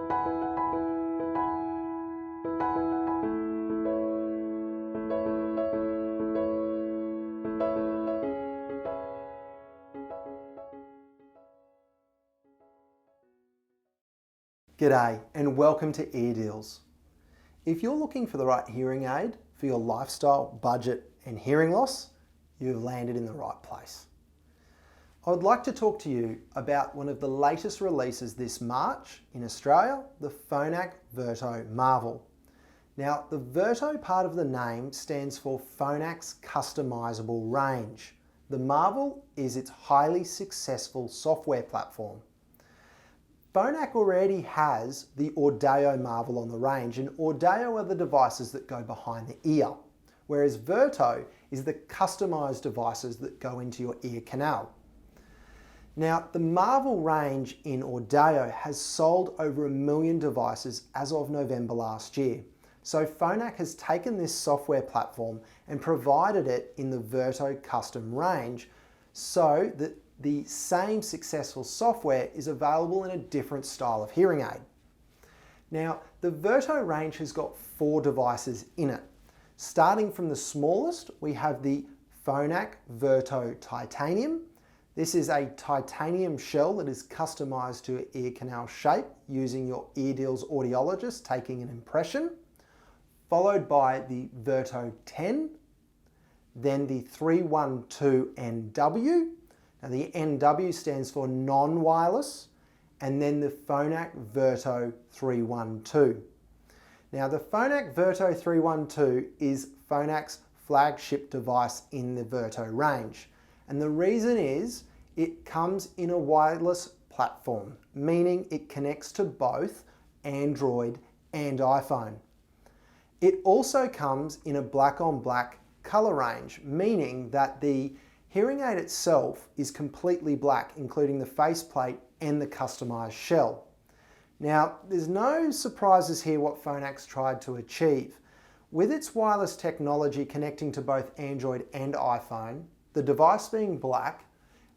G'day and welcome to Ear Deals. If you're looking for the right hearing aid for your lifestyle, budget and hearing loss, you've landed in the right place. I would like to talk to you about one of the latest releases this March in Australia, the Phonak Virto Marvel. Now, the Virto part of the name stands for Phonak's customizable range. The Marvel is its highly successful software platform. Phonak already has the Audio Marvel on the range, and Audio are the devices that go behind the ear, whereas Virto is the customized devices that go into your ear canal. Now, the Marvel range in Audio has sold over 1 million devices as of November last year. So Phonak has taken this software platform and provided it in the Virto custom range so that the same successful software is available in a different style of hearing aid. Now, the Virto range has got 4 devices in it. Starting from the smallest, we have the Phonak Virto Titanium. This is a titanium shell that is customized to an ear canal shape using your Ear Deals audiologist taking an impression, followed by the Virto 10, then the 312 NW. Now the NW stands for Non-Wireless, and then the Phonak Virto 312. Now the Phonak Virto 312 is Phonak's flagship device in the Virto range. And the reason is it comes in a wireless platform, meaning it connects to both Android and iPhone. It also comes in a black on black color range, meaning that the hearing aid itself is completely black, including the faceplate and the customized shell. Now, there's no surprises here what Phonak's tried to achieve. With its wireless technology connecting to both Android and iPhone, the device being black,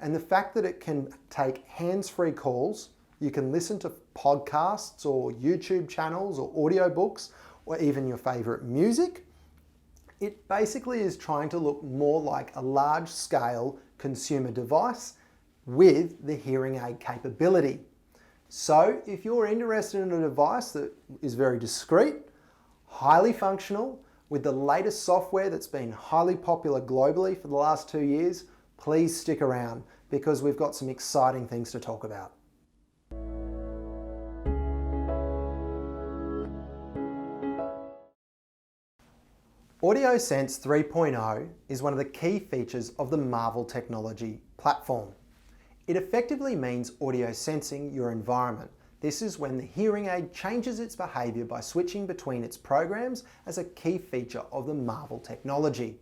and the fact that it can take hands-free calls, you can listen to podcasts or YouTube channels or audiobooks or even your favorite music, it basically is trying to look more like a large-scale consumer device with the hearing aid capability. So if you're interested in a device that is very discreet, highly functional, with the latest software that's been highly popular globally for the last 2 years, please stick around because we've got some exciting things to talk about. AudioSense 3.0 is one of the key features of the Marvel technology platform. It effectively means audio sensing your environment. This is when the hearing aid changes its behavior by switching between its programs as a key feature of the Marvel technology.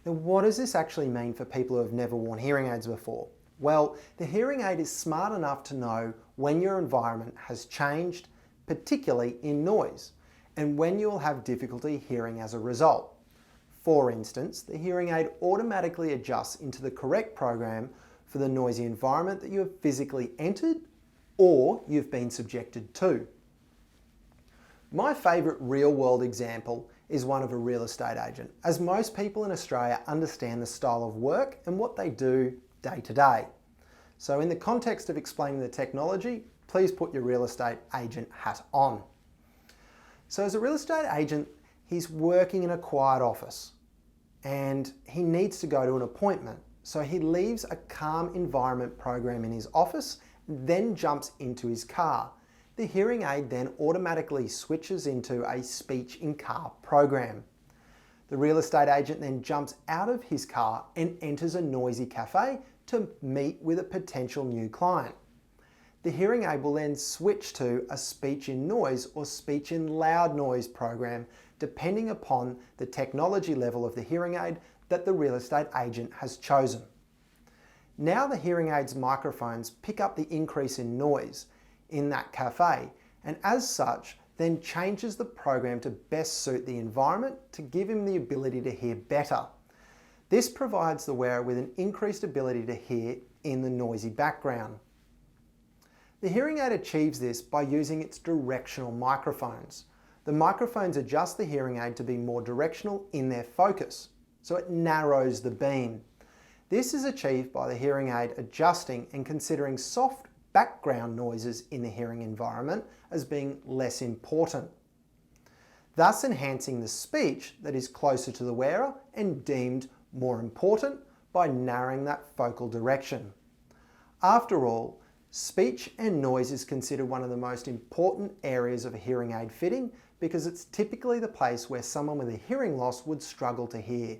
Now, what does this actually mean for people who have never worn hearing aids before? Well, the hearing aid is smart enough to know when your environment has changed, particularly in noise, and when you'll have difficulty hearing as a result. For instance, the hearing aid automatically adjusts into the correct program for the noisy environment that you have physically entered or you've been subjected to. My favourite real-world example is one of a real estate agent, as most people in Australia understand the style of work and what they do day to day. So in the context of explaining the technology, please put your real estate agent hat on. So as a real estate agent, he's working in a quiet office and he needs to go to an appointment. So he leaves a calm environment program in his office, then jumps into his car. The hearing aid then automatically switches into a speech in car program. The real estate agent then jumps out of his car and enters a noisy cafe to meet with a potential new client. The hearing aid will then switch to a speech in noise or speech in loud noise program, depending upon the technology level of the hearing aid that the real estate agent has chosen. Now the hearing aid's microphones pick up the increase in noise in that cafe, and as such, then changes the program to best suit the environment to give him the ability to hear better. This provides the wearer with an increased ability to hear in the noisy background. The hearing aid achieves this by using its directional microphones. The microphones adjust the hearing aid to be more directional in their focus, so it narrows the beam. This is achieved by the hearing aid adjusting and considering soft background noises in the hearing environment as being less important, thus enhancing the speech that is closer to the wearer and deemed more important by narrowing that focal direction. After all, speech and noise is considered one of the most important areas of a hearing aid fitting because it's typically the place where someone with a hearing loss would struggle to hear.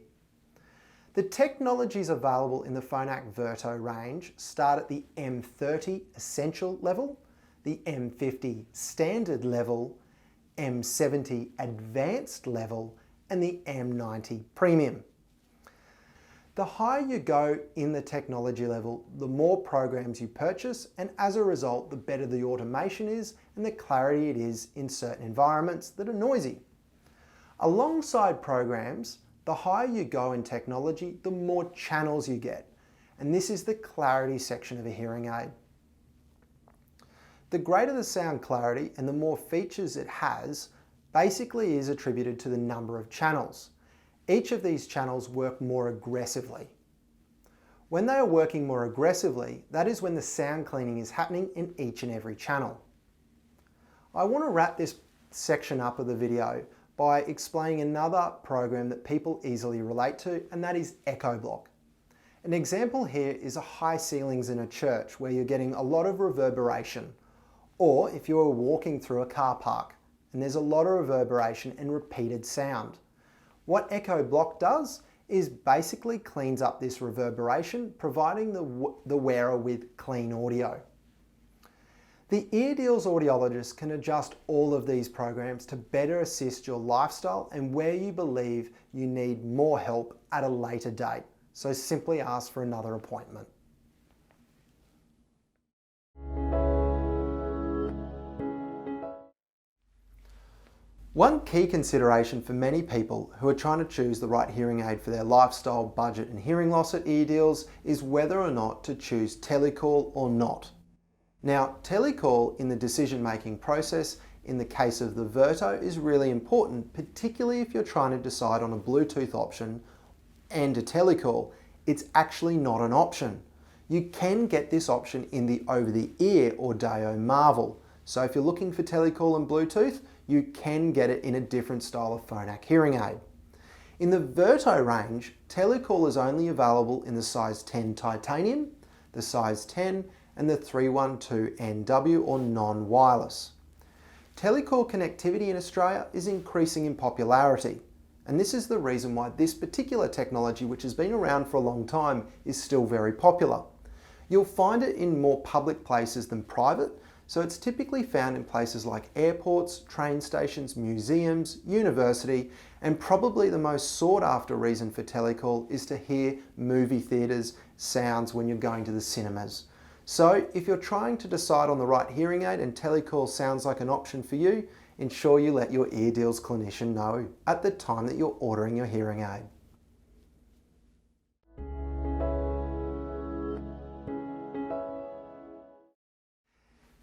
The technologies available in the Phonak Virto range start at the M30 Essential level, the M50 Standard level, M70 Advanced level, and the M90 Premium. The higher you go in the technology level, the more programs you purchase, and as a result, the better the automation is and the clarity it is in certain environments that are noisy. Alongside programs, the higher you go in technology, the more channels you get, and this is the clarity section of a hearing aid. The greater the sound clarity and the more features it has, basically is attributed to the number of channels. Each of these channels work more aggressively. When they are working more aggressively, that is when the sound cleaning is happening in each and every channel. I want to wrap this section up of the video by explaining another program that people easily relate to, and that is Echo Block. An example here is a high ceilings in a church where you're getting a lot of reverberation, or if you're walking through a car park and there's a lot of reverberation and repeated sound. What Echo Block does is basically cleans up this reverberation, providing the wearer with clean audio. The EarDeals audiologist can adjust all of these programs to better assist your lifestyle and where you believe you need more help at a later date. So simply ask for another appointment. One key consideration for many people who are trying to choose the right hearing aid for their lifestyle, budget and hearing loss at EarDeals is whether or not to choose Telecoil or not. Now, Telecoil in the decision-making process in the case of the Virto is really important, particularly if you're trying to decide on a Bluetooth option and a Telecoil. It's actually not an option. You can get this option in the over-the-ear or Virto Marvel. So if you're looking for Telecoil and Bluetooth, you can get it in a different style of Phonak hearing aid. In the Virto range, Telecoil is only available in the size 10 titanium, the size 10, and the 312 NW or non-wireless. Telecoil Connectivity in Australia is increasing in popularity, and this is the reason why this particular technology, which has been around for a long time, is still very popular. You'll find it in more public places than private, so it's typically found in places like airports, train stations, museums, university, and probably the most sought after reason for Telecoil is to hear movie theatres sounds when you're going to the cinemas. So if you're trying to decide on the right hearing aid and Telecoil sounds like an option for you, ensure you let your EarDeals clinician know at the time that you're ordering your hearing aid.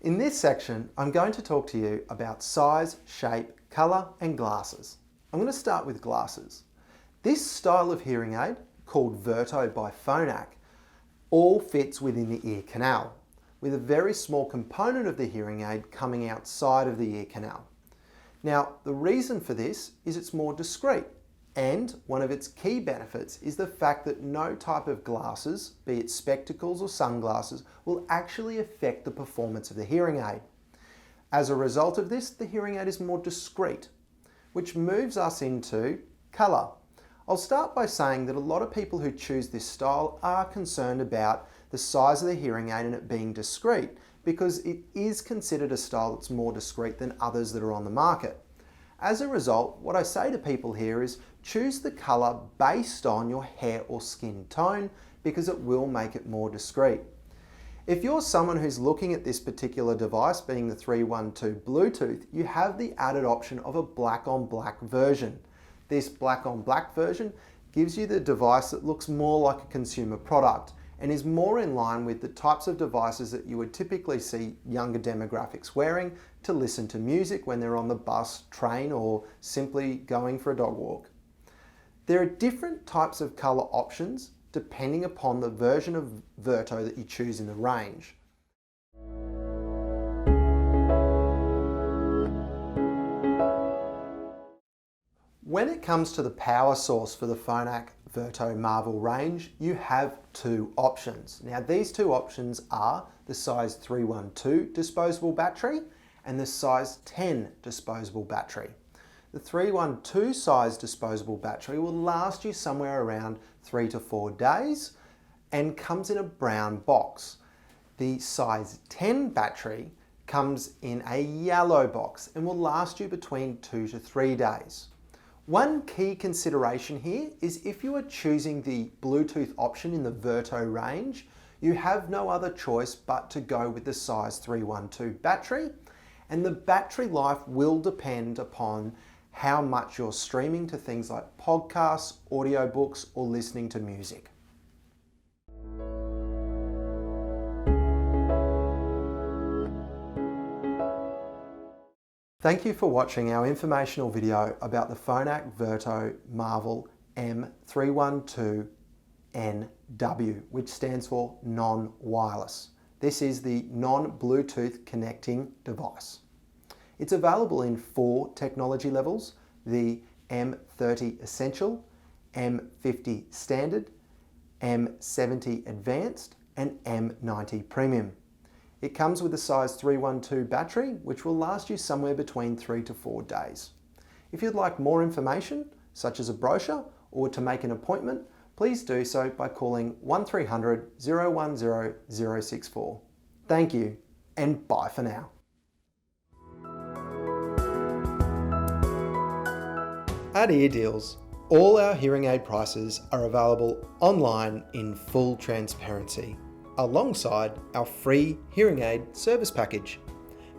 In this section, I'm going to talk to you about size, shape, colour and glasses. I'm going to start with glasses. This style of hearing aid, called Virto by Phonak, all fits within the ear canal, with a very small component of the hearing aid coming outside of the ear canal. Now, the reason for this is it's more discreet, and one of its key benefits is the fact that no type of glasses, be it spectacles or sunglasses, will actually affect the performance of the hearing aid. As a result of this, the hearing aid is more discreet, which moves us into colour. I'll start by saying that a lot of people who choose this style are concerned about the size of the hearing aid and it being discreet, because it is considered a style that's more discreet than others that are on the market. As a result, what I say to people here is choose the colour based on your hair or skin tone, because it will make it more discreet. If you're someone who's looking at this particular device, being the 312 Bluetooth, you have the added option of a black on black version. This black on black version gives you the device that looks more like a consumer product, and is more in line with the types of devices that you would typically see younger demographics wearing to listen to music when they're on the bus, train, or simply going for a dog walk. There are different types of colour options depending upon the version of Virto that you choose in the range. When it comes to the power source for the Phonak Virto Marvel range, you have two options. Now these two options are the size 312 disposable battery and the size 10 disposable battery. The 312 size disposable battery will last you somewhere around 3 to 4 days and comes in a brown box. The size 10 battery comes in a yellow box and will last you between 2 to 3 days. One key consideration here is if you are choosing the Bluetooth option in the Virto range, you have no other choice but to go with the size 312 battery, and the battery life will depend upon how much you're streaming to things like podcasts, audiobooks, or listening to music. Thank you for watching our informational video about the Phonak Virto Marvel M-312 NW, which stands for Non-Wireless. This is the non-Bluetooth connecting device. It's available in 4 technology levels: the M30 Essential, M50 Standard, M70 Advanced, and M90 Premium. It comes with a size 312 battery, which will last you somewhere between 3 to 4 days. If you'd like more information, such as a brochure, or to make an appointment, please do so by calling 1300 010 064. Thank you, and bye for now. At Eardeals, all our hearing aid prices are available online in full transparency, alongside our free hearing aid service package.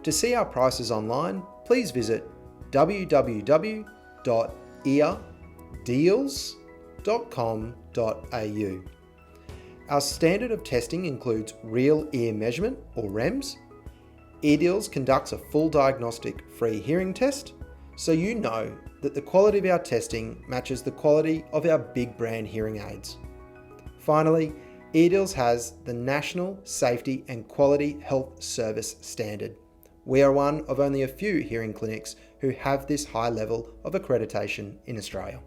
To see our prices online, please visit www.eardeals.com.au. Our standard of testing includes real ear measurement or REMS. Eardeals conducts a full diagnostic free hearing test, so you know that the quality of our testing matches the quality of our big brand hearing aids. Finally, Eardeals has the National Safety and Quality Health Service Standard. We are one of only a few hearing clinics who have this high level of accreditation in Australia.